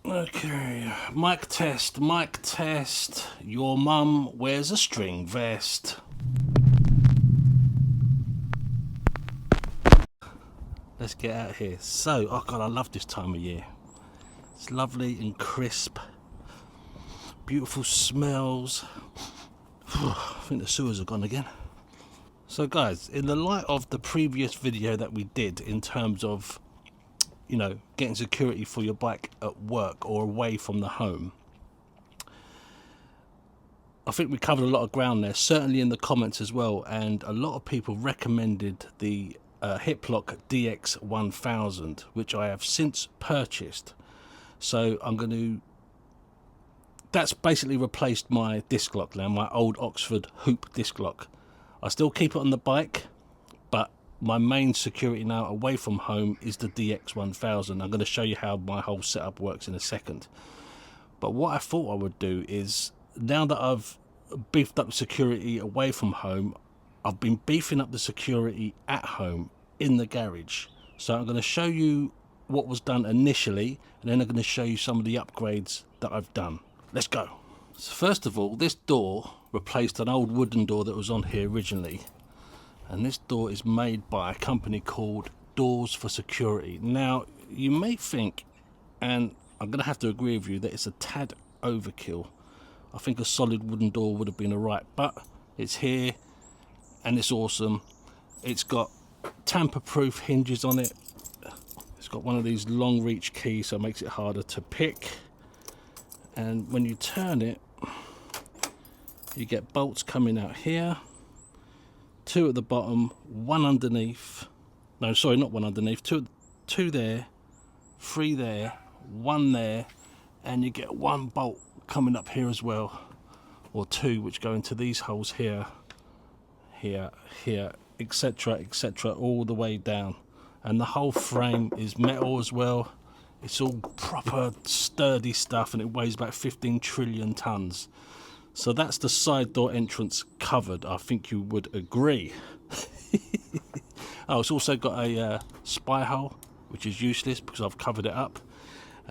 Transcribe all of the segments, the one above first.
Okay, mic test, mic test. Your mum wears a string vest. Let's get out of here. So, oh God, I love this time of year. It's lovely and crisp. Beautiful smells. I think the sewers are gone again. So guys, in the light of the previous video that we did in terms of, you know, getting security for your bike at work or away from the home, I think we covered a lot of ground there, certainly in the comments as well, and a lot of people recommended the Hiplock DX1000, which I have since purchased. So I'm going to, that's basically replaced my disc lock now, my old Oxford hoop disc lock. I still keep it on the bike, but my main security now away from home is the DX1000. I'm going to show you how my whole setup works in a second. But what I thought I would do is, now that I've beefed up security away from home, I've been beefing up the security at home in the garage. So I'm going to show you what was done initially, and then I'm going to show you some of the upgrades that I've done. Let's go. So first of all, this door replaced an old wooden door that was on here originally. And this door is made by a company called Doors for Security. Now, you may think, and I'm going to have to agree with you, that it's a tad overkill. I think a solid wooden door would have been alright, but it's here and it's awesome. It's got tamper-proof hinges on it. It's got one of these long reach keys, so it makes it harder to pick. And when you turn it, you get bolts coming out here, 2 at the bottom, 1 underneath. No, sorry, not 1 underneath. Two there, 3 there, 1 there, and you get 1 bolt coming up here as well, or 2, which go into these holes here, here, here, etc., etc., all the way down. And the whole frame is metal as well. It's all proper sturdy stuff, and it weighs about 15 trillion tons. So that's the side door entrance covered. I think you would agree. Oh, it's also got a spy hole, which is useless because I've covered it up.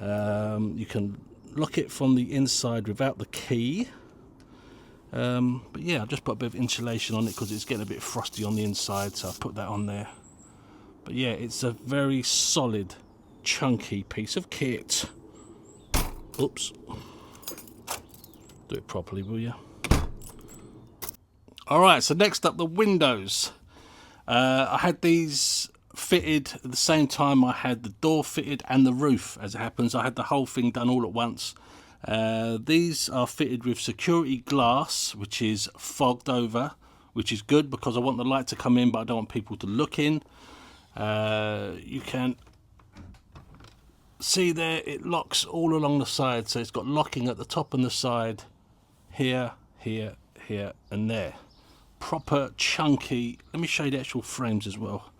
You can lock it from the inside without the key. But yeah, I've just put a bit of insulation on it because it's getting a bit frosty on the inside, so I've put that on there. But yeah, it's a very solid, chunky piece of kit. Oops. Do it properly, will you? Alright, so next up, the windows. I had these fitted at the same time I had the door fitted and the roof. As it happens, I had the whole thing done all at once. These are fitted with security glass, which is fogged over, which is good because I want the light to come in, but I don't want people to look in. You can see there, it locks all along the side, so it's got locking at the top and the side. Here, here, here, and there. Proper chunky. Let me show you the actual frames as well.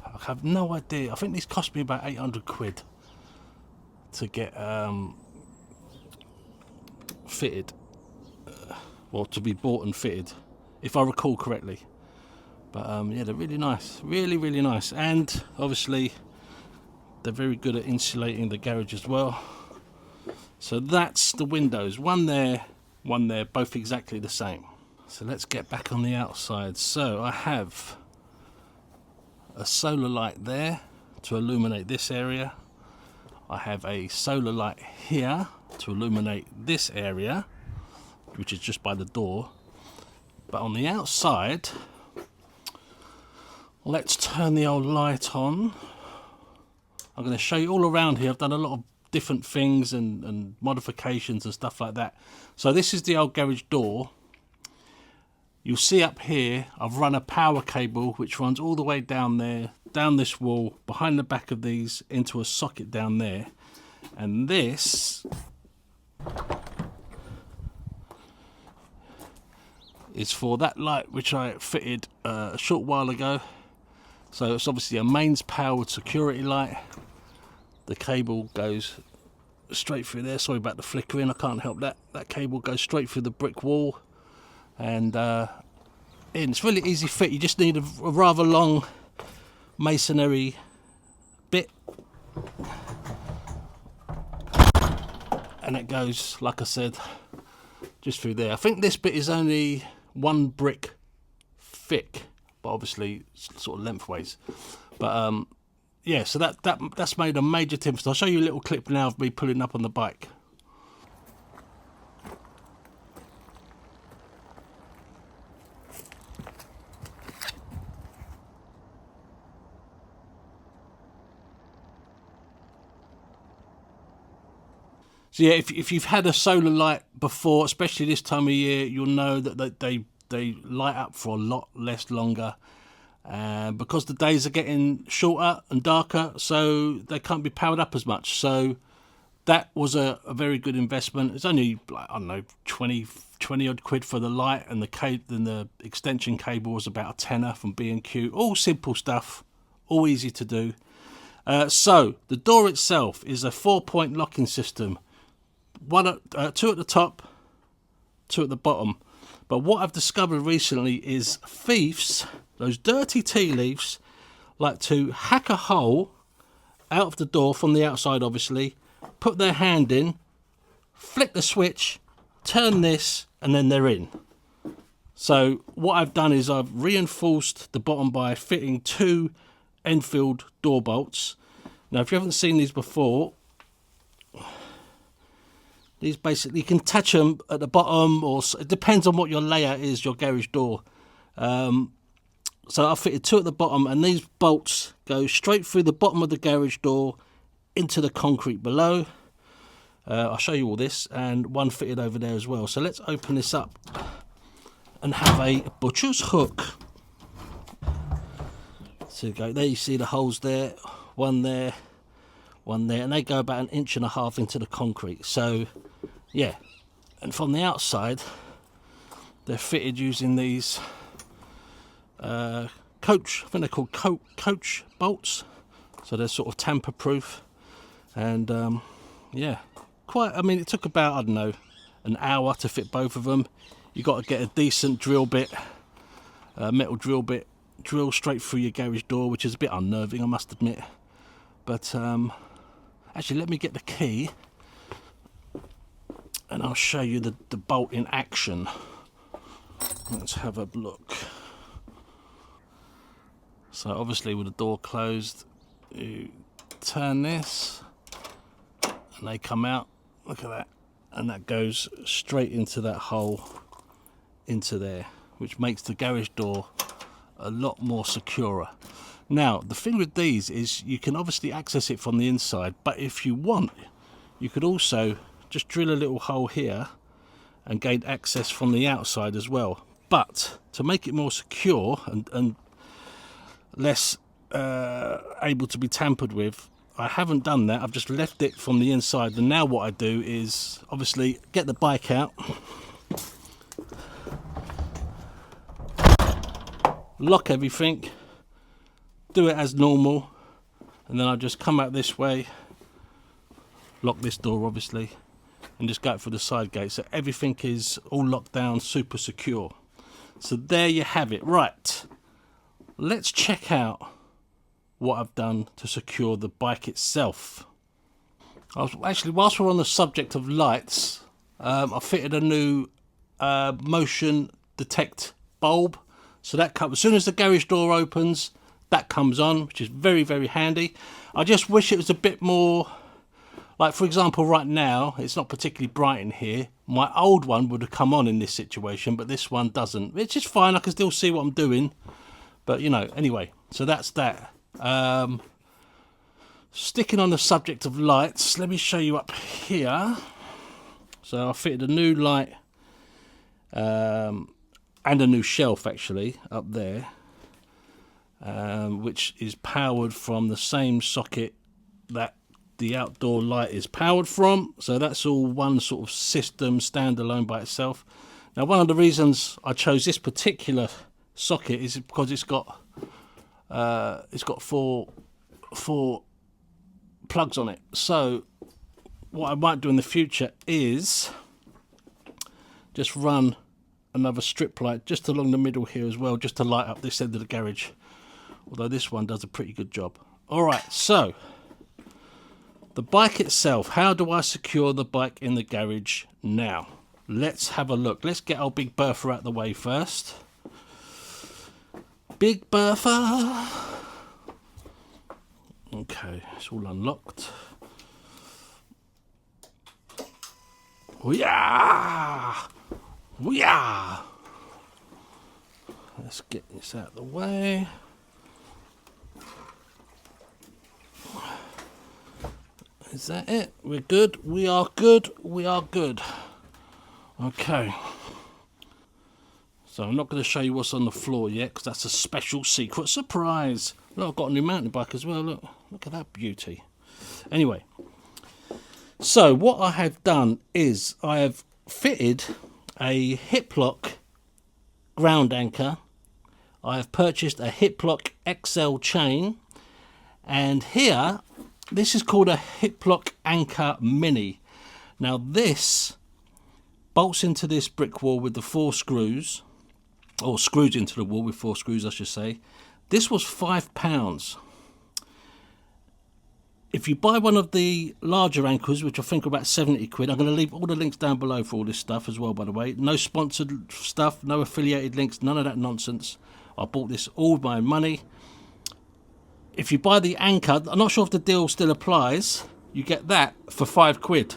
I have no idea. I think these cost me about 800 quid to get fitted, or to be bought and fitted, if I recall correctly. But yeah, they're really nice, really nice, and obviously they're very good at insulating the garage as well. So that's the windows, one there, both exactly the same. So let's get back on the outside. So I have a solar light there to illuminate this area. I have a solar light here to illuminate this area, which is just by the door. But on the outside, let's turn the old light on. I'm going to show you all around here. I've done a lot of different things and modifications and stuff like that. So this is the old garage door. You'll see up here I've run a power cable which runs all the way down there, down this wall, behind the back of these, into a socket down there. And this is for that light which I fitted a short while ago. So it's obviously a mains powered security light. The cable goes straight through there. Sorry about the flickering, I can't help that. That cable goes straight through the brick wall, and it's really easy fit. You just need a rather long masonry bit, And it goes, like I said, just through there. I think this bit is only 1 brick thick, but obviously sort of lengthways. But yeah, so that's made a major difference. I'll show you a little clip now of me pulling up on the bike. So yeah, if you've had a solar light before, especially this time of year, you'll know that they light up for a lot less longer. Because the days are getting shorter and darker, so they can't be powered up as much. So that was a very good investment. It's only, like, I don't know, 20 odd quid for the light, and the extension cable was about a tenner from B&Q. All simple stuff, all easy to do. So the door itself is a 4-point locking system. 2 at the top, 2 at the bottom. But what I've discovered recently is thieves, those dirty tea leaves, like to hack a hole out of the door from the outside, obviously, put their hand in, flick the switch, turn this, and then they're in. So what I've done is I've reinforced the bottom by fitting 2 Enfield door bolts. Now, if you haven't seen these before, these basically, you can attach them at the bottom, or it depends on what your layout is, your garage door. So I fitted 2 at the bottom, and these bolts go straight through the bottom of the garage door into the concrete below. I'll show you all this, and 1 fitted over there as well. So let's open this up and have a butcher's hook. So you go there, you see the holes there, 1 there, 1 there, and they go about 1.5 inches into the concrete. So yeah, and from the outside they're fitted using these coach, I think they're called coach bolts, so they're sort of tamper proof. And yeah, I mean, it took about, I don't know, an hour to fit both of them. You got to get a decent drill bit, metal drill bit, drill straight through your garage door, which is a bit unnerving, I must admit. But actually, let me get the key and I'll show you the bolt in action. Let's have a look. So obviously with the door closed, you turn this and they come out. Look at that. And that goes straight into that hole into there, which makes the garage door a lot more secure. Now, the thing with these is you can obviously access it from the inside, but if you want, you could also just drill a little hole here and gain access from the outside as well. But to make it more secure and less able to be tampered with, I haven't done that. I've just left it from the inside. And now what I do is obviously get the bike out, lock everything, do it as normal, and then I just come out this way, lock this door obviously, and just go for the side gate. So everything is all locked down, super secure. So there you have it. Right, let's check out what I've done to secure the bike itself. Actually, whilst we're on the subject of lights, I fitted a new motion detect bulb. So that comes, as soon as the garage door opens, that comes on, which is very, very handy. I just wish it was a bit more, like for example right now, it's not particularly bright in here. My old one would have come on in this situation, but this one doesn't. It's just fine, I can still see what I'm doing. But you know, anyway, so that's that. Sticking on the subject of lights, let me show you up here. So I fitted a new light and a new shelf actually up there, which is powered from the same socket that the outdoor light is powered from. So that's all one sort of system, standalone by itself. Now, one of the reasons I chose this particular socket is because it's got four plugs on it. So what I might do in the future is just run another strip light just along the middle here as well, just to light up this end of the garage, although this one does a pretty good job. All right, so The bike itself, how do I secure the bike in the garage now? Let's have a look. Let's get our Big Bertha out the way first. Big Bertha. Okay, it's all unlocked. Yeah! Yeah! Let's get this out of the way. Is that it? We're good. We are good. We are good. Okay. So I'm not going to show you what's on the floor yet because that's a special secret surprise. Look, I've got a new mountain bike as well. Look at that beauty. Anyway. So what I have done is I have fitted a Hiplock ground anchor. I have purchased a Hiplock XL chain. And here, this is called a Hiplok ANKR Mini. Now this bolts into this brick wall with the 4 screws, or screws into the wall with 4 screws I should say. This was £5. If you buy one of the larger anchors, which I think are about 70 quid, I'm going to leave all the links down below for all this stuff as well, by the way. No sponsored stuff, no affiliated links, none of that nonsense. I bought this all with my own money. If you buy the anchor, I'm not sure if the deal still applies, you get that for 5 quid.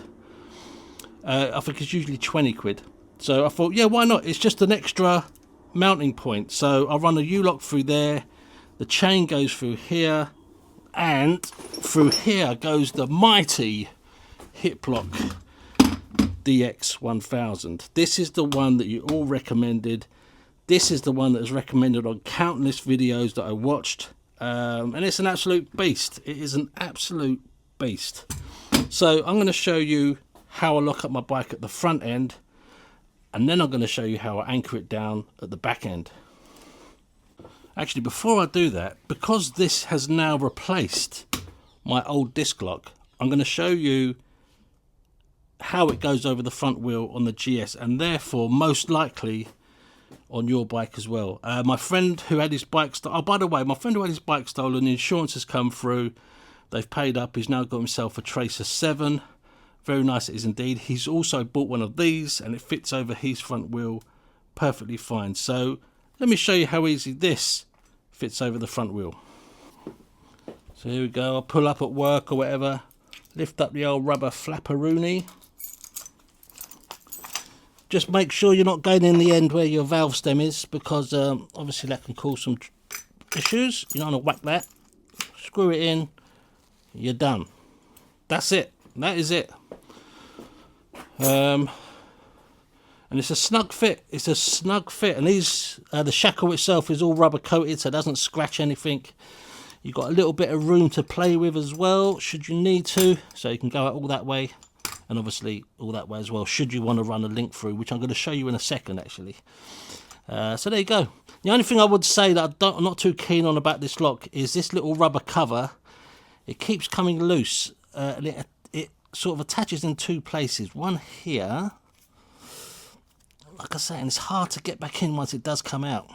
I think it's usually 20 quid. So I thought, yeah, why not? It's just an extra mounting point. So I run a ulock through there, the chain goes through here, and through here goes the mighty Hiplock DX1000. This is the one that you all recommended. This is the one that was recommended on countless videos that I watched. And it's an absolute beast. It is an absolute beast. So I'm going to show you how I lock up my bike at the front end, and then I'm going to show you how I anchor it down at the back end. Actually, before I do that, because this has now replaced my old disc lock, I'm going to show you how it goes over the front wheel on the GS, and therefore most likely on your bike as well. My friend who had his bike stolen, oh by the way, my friend who had his bike stolen, the insurance has come through, they've paid up, he's now got himself a Tracer 7, very nice it is indeed. He's also bought one of these and it fits over his front wheel perfectly fine. So let me show you how easy this fits over the front wheel. So here we go, I'll pull up at work or whatever, lift up the old rubber flapperoonie. Just make sure you're not going in the end where your valve stem is, because obviously that can cause some issues. You don't want to whack that. Screw it in, you're done. That's it, that is it. And it's a snug fit, it's a snug fit, and these the shackle itself is all rubber coated so it doesn't scratch anything. You've got a little bit of room to play with as well should you need to, so you can go out all that way and obviously all that way as well should you want to run a link through, which I'm going to show you in a second actually. So there you go. The only thing I would say that I'm not too keen on about this lock is this little rubber cover. It keeps coming loose, and it sort of attaches in 2 places, one here, like I say, and it's hard to get back in once it does come out.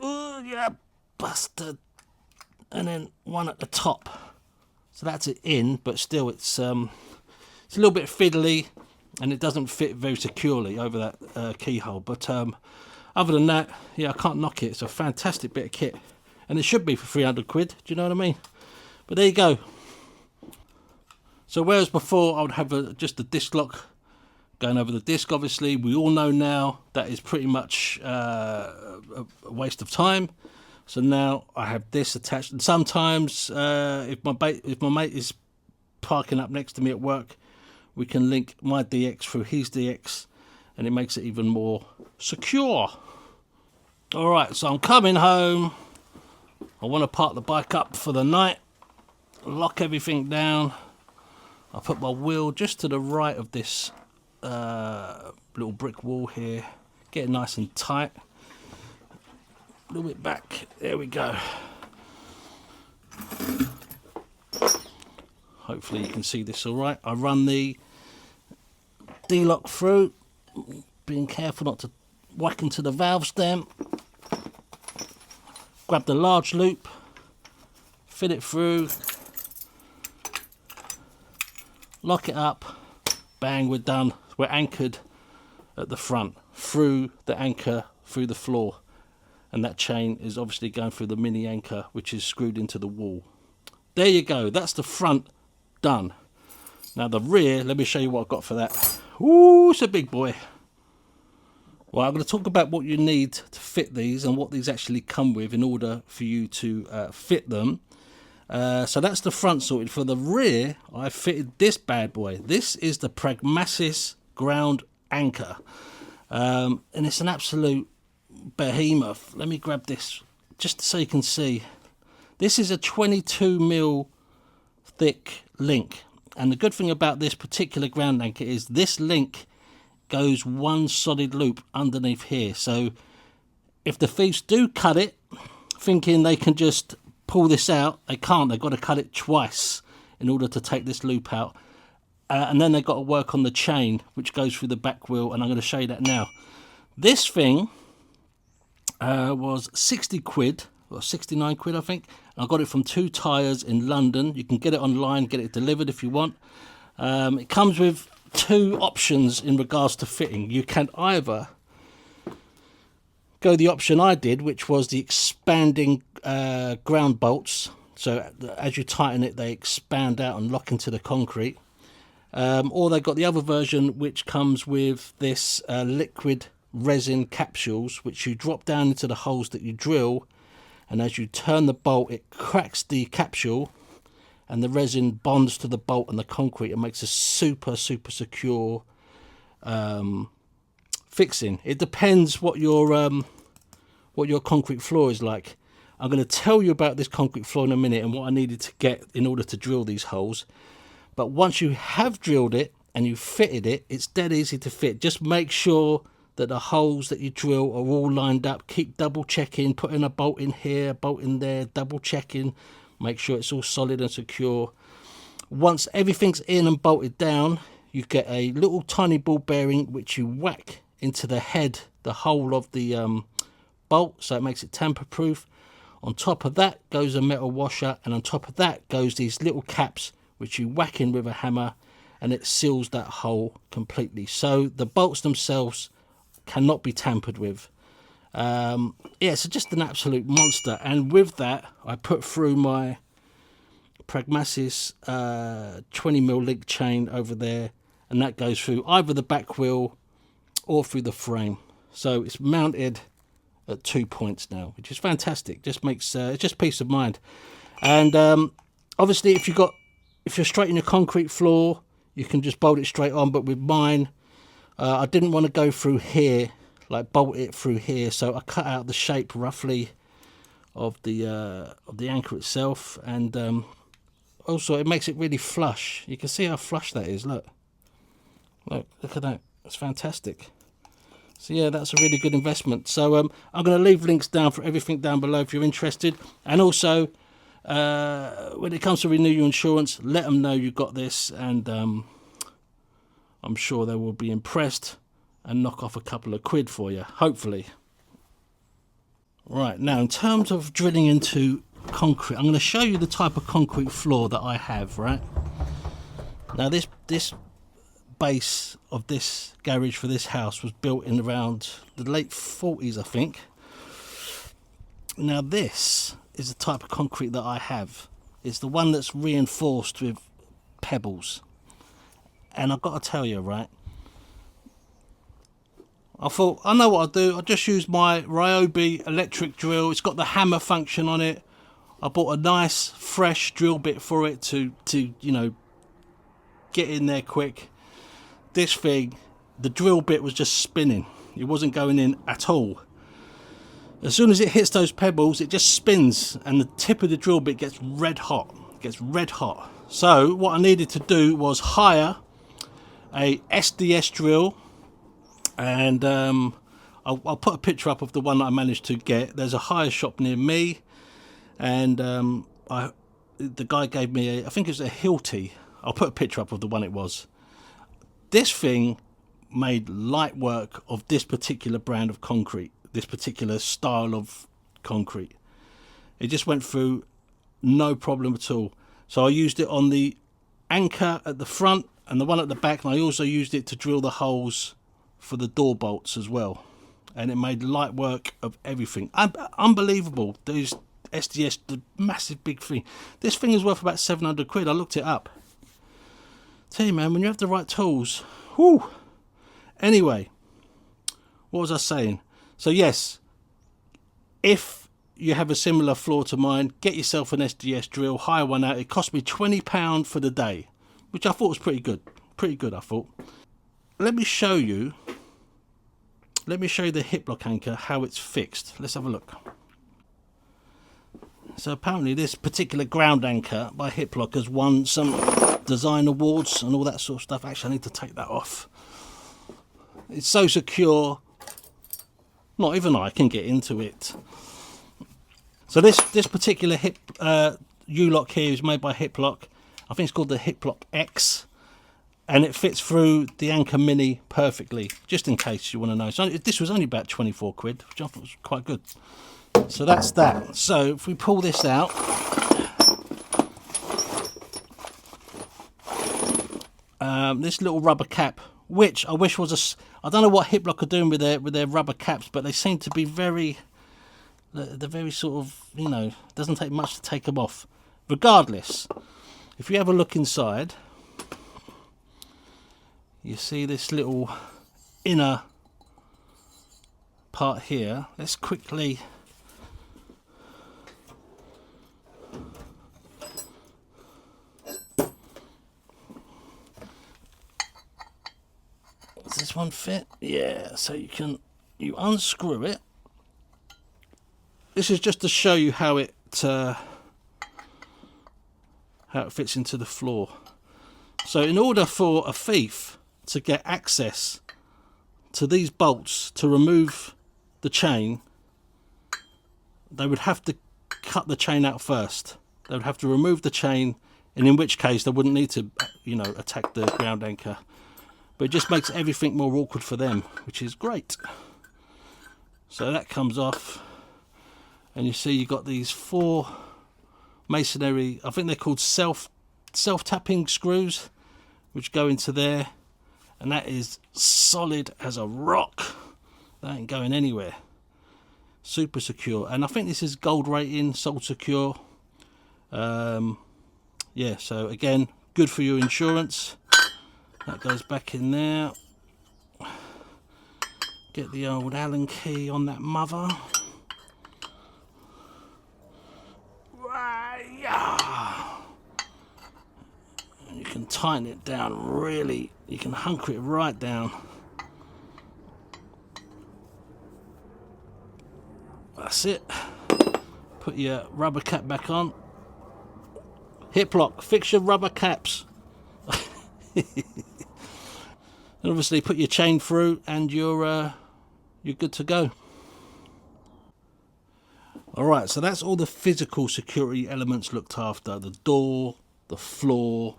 Oh yeah, busted. And then one at the top, so that's it in, but still it's a little bit fiddly and it doesn't fit very securely over that keyhole. But other than that, yeah, I can't knock it. It's a fantastic bit of kit, and it should be for 300 quid, do you know what I mean? But there you go. So whereas before I would have just a disc lock going over the disc, obviously we all know now that is pretty much a waste of time. So now I have this attached, and sometimes if my mate is parking up next to me at work, we can link my DX through his DX, and it makes it even more secure. Alright, so I'm coming home. I want to park the bike up for the night, lock everything down. I put my wheel just to the right of this little brick wall here, get it nice and tight. A little bit back, there we go. Hopefully you can see this all right. I run the D-lock through, being careful not to whack into the valve stem. Grab the large loop, fit it through, lock it up, bang, we're done. We're anchored at the front, through the anchor, through the floor, and that chain is obviously going through the mini anchor, which is screwed into the wall. There you go, that's the front done. Now the rear, let me show you what I've got for that. Ooh, it's a big boy. Well, I'm going to talk about what you need to fit these and what these actually come with in order for you to fit them. So that's the front sorted. For the rear, I fitted this bad boy. This is the Pramagsis ground anchor, and it's an absolute behemoth. Let me grab this just so you can see. This is a 22mm thick link, and the good thing about this particular ground anchor is this link goes one solid loop underneath here. So if the thieves do cut it thinking they can just pull this out, they can't. They've got to cut it twice in order to take this loop out. And then they've got to work on the chain, which goes through the back wheel, and I'm going to show you that now. This thing was 60 quid, or 69 quid, I think. I got it from Two Tires in London. You can get it online, get it delivered if you want. It comes with two options in regards to fitting. You can either go the option I did, which was the expanding ground bolts. So as you tighten it, they expand out and lock into the concrete. Or they got the other version, which comes with this liquid resin capsules, which you drop down into the holes that you drill, and as you turn the bolt, it cracks the capsule and the resin bonds to the bolt and the concrete and makes a super secure fixing. It depends what your concrete floor is like. I'm going to tell you about this concrete floor in a minute and what I needed to get in order to drill these holes. But once you have drilled it and you fitted it, it's dead easy to fit. Just make sure that the holes that you drill are all lined up. Keep double checking, putting a bolt in here, a bolt in there, double checking. Make sure it's all solid and secure. Once everything's in and bolted down, you get a little tiny ball bearing which you whack into the head, the hole of the bolt, so it makes it tamper proof. On top of that goes a metal washer, and on top of that goes these little caps which you whack in with a hammer, and it seals that hole completely. So the bolts themselves cannot be tampered with. Yeah, so just an absolute monster. And with that, I put through my Pramagsis 20mm link chain over there, and that goes through either the back wheel or through the frame. So it's mounted at 2 points now, which is fantastic. Just makes it's just peace of mind. And obviously, if you're straightening your concrete floor, you can just bolt it straight on. But with mine, I didn't want to go through here, like bolt it through here, so I cut out the shape roughly of the anchor itself, and also it makes it really flush. You can see how flush that is. Look at that. It's fantastic. So yeah, that's a really good investment. So I'm going to leave links down for everything down below if you're interested. And also, when it comes to renew your insurance, let them know you got this, and I'm sure they will be impressed and knock off a couple of quid for you, hopefully. Right, now in terms of drilling into concrete, I'm going to show you the type of concrete floor that I have, right? Now this base of this garage for this house was built in around the late 40s, I think. Now this is the type of concrete that I have. It's the one that's reinforced with pebbles. And I've got to tell you, right, I thought, I know what I'll do. I'll just use my Ryobi electric drill. It's got the hammer function on it. I bought a nice fresh drill bit for it to you know, get in there quick. This thing, the drill bit was just spinning. It wasn't going in at all. As soon as it hits those pebbles, it just spins, and the tip of the drill bit gets red hot. It gets red hot. So what I needed to do was hire a SDS drill, and I'll put a picture up of the one that I managed to get. There's a hire shop near me, and the guy gave me I think it was a Hilti. I'll put a picture up of the one it was. This thing made light work of this particular brand of concrete, this particular style of concrete. It just went through no problem at all. So I used it on the anchor at the front, and the one at the back, and I also used it to drill the holes for the door bolts as well, and it made light work of everything. Unbelievable. These SDS, the massive big thing. This thing is worth about 700 quid. I looked it up. Tell you, man, when you have the right tools, whoo. Anyway, what was I saying? So yes, if you have a similar flaw to mine, get yourself an SDS drill, hire one out. It cost me £20 for the day, which I thought was pretty good. Pretty good, I thought. Let me show you the Hiplok anchor, how it's fixed. Let's have a look. So apparently this particular ground anchor by Hiplok has won some design awards and all that sort of stuff. Actually, I need to take that off. It's so secure, not even I can get into it. So this particular ulock here is made by Hiplok. I think it's called the Hiplock XL, and it fits through the Anchor Mini perfectly, just in case you want to know. So this was only about 24 quid, which I thought was quite good. So that's that. So if we pull this out, this little rubber cap, which I wish was I don't know what Hiplok are doing with their rubber caps, but they seem to be they're very sort of, you know, doesn't take much to take them off. Regardless, if you have a look inside, you see this little inner part here. Let's quickly does this one fit? Yeah, so you unscrew it. This is just to show you how it fits into the floor. So in order for a thief to get access to these bolts to remove the chain, they would have to cut the chain out first. They would have to remove the chain, and in which case they wouldn't need to, you know, attack the ground anchor. But it just makes everything more awkward for them, which is great. So that comes off, and you see you've got these 4 masonry, I think they're called self-tapping screws, which go into there, and that is solid as a rock. That ain't going anywhere. Super secure, and I think this is gold rating, sold secure. Yeah, so again, good for your insurance. That goes back in there. Get the old Allen key on that mother. And you can tighten it down really. You can hunker it right down. That's it. Put your rubber cap back on. Hiplok, fix your rubber caps. And obviously put your chain through, and you're good to go. Alright, so that's all the physical security elements looked after. The door, the floor,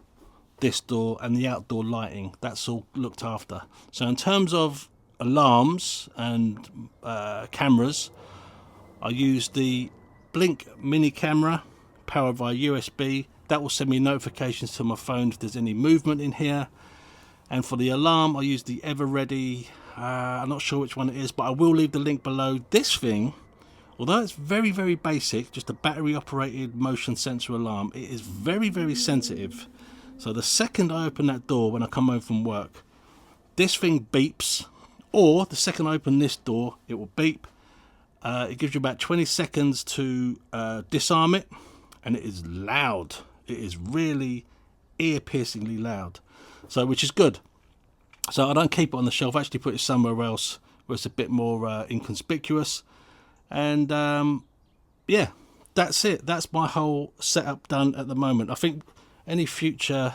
this door, and the outdoor lighting. That's all looked after. So in terms of alarms and cameras, I use the Blink mini camera powered by USB. That will send me notifications to my phone if there's any movement in here. And for the alarm, I use the Everready. I'm not sure which one it is, but I will leave the link below. This thing, although it's very, very basic, just a battery operated motion sensor alarm, it is very, very sensitive. So the second I open that door when I come home from work, this thing beeps, or the second I open this door, it will beep. It gives you about 20 seconds to disarm it, and it is loud. It is really ear-piercingly loud, so which is good. So I don't keep it on the shelf. I actually put it somewhere else where it's a bit more inconspicuous. And yeah, that's it. That's my whole setup done at the moment. I think any future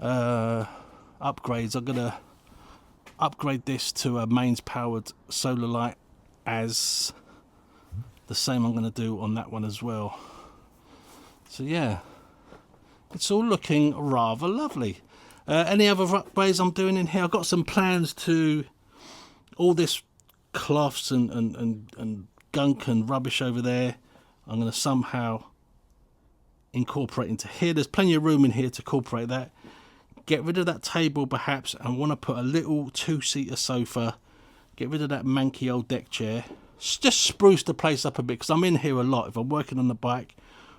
upgrades, I'm gonna upgrade this to a mains powered solar light, as the same I'm going to do on that one as well. So yeah, it's all looking rather lovely. Any other upgrades I'm doing in here? I've got some plans to all this cloths and gunk and rubbish over there. I'm going to somehow incorporate into here. There's plenty of room in here to incorporate that. get rid of that table perhaps, and want to put a little two-seater sofa, get rid of that manky old deck chair, just spruce the place up a bit, because I'm in here a lot. If I'm working on the bike,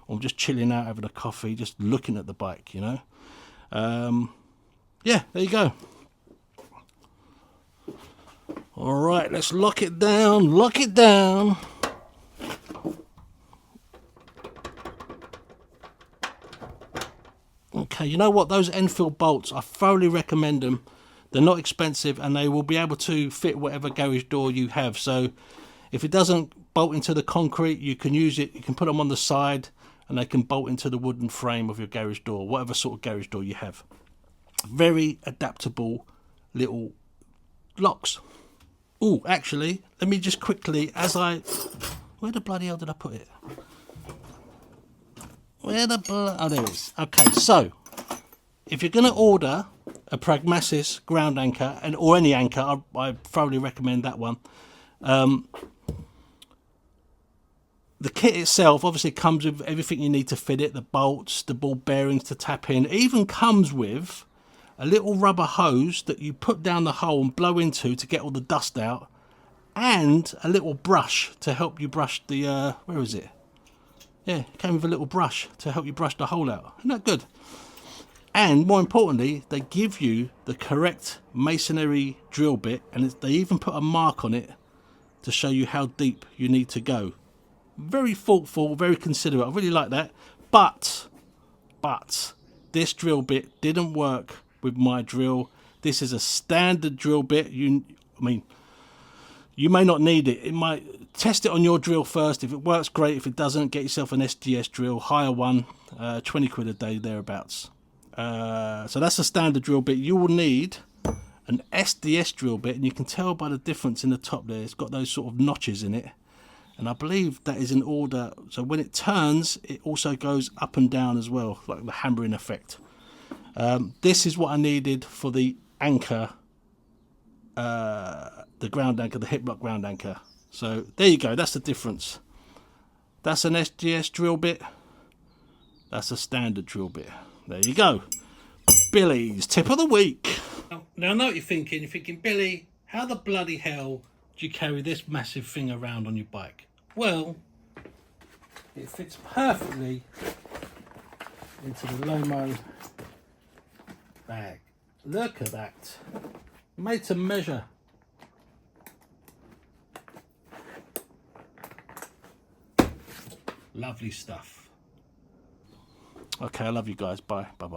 or I'm just chilling out having a coffee, just looking at the bike, you know. Yeah, there you go. All right, let's lock it down, lock it down. Okay, you know what, those Enfield bolts, I thoroughly recommend them. They're not expensive, and they will be able to fit whatever garage door you have. So if it doesn't bolt into the concrete, you can use it, you can put them on the side, and they can bolt into the wooden frame of your garage door, whatever sort of garage door you have. Very adaptable little locks. Oh, actually, let me just quickly, where the bloody hell did I put it? Oh, there it is. Okay, so if you're going to order a Pramagsis ground anchor, or any anchor, I thoroughly recommend that one. The kit itself obviously comes with everything you need to fit it, the bolts, the ball bearings to tap in. It even comes with a little rubber hose that you put down the hole and blow into to get all the dust out, and a little brush to help you brush the, where is it? Yeah, it came with a little brush to help you brush the hole out. Isn't that good? And more importantly, they give you the correct masonry drill bit, and they even put a mark on it to show you how deep you need to go. Very thoughtful, very considerate. I really like that. But this drill bit didn't work with my drill. This is a standard drill bit. You may not need it. It might test it on your drill first. If it works, great. If it doesn't, get yourself an SDS drill, hire one, 20 quid a day, thereabouts. So that's a standard drill bit. You will need an SDS drill bit, and you can tell by the difference in the top there. It's got those sort of notches in it, and I believe that is in order. So when it turns, it also goes up and down as well, like the hammering effect. This is what I needed for the anchor, the ground anchor, the Hiplock ground anchor. So there you go, that's the difference. That's an SDS drill bit, that's a standard drill bit. There you go. Billy's tip of the week. Now I know what you're thinking, Billy, how the bloody hell do you carry this massive thing around on your bike? Well, it fits perfectly into the Lomo bag. Look at that. Made to measure. Lovely stuff. Okay, I love you guys. Bye. Bye.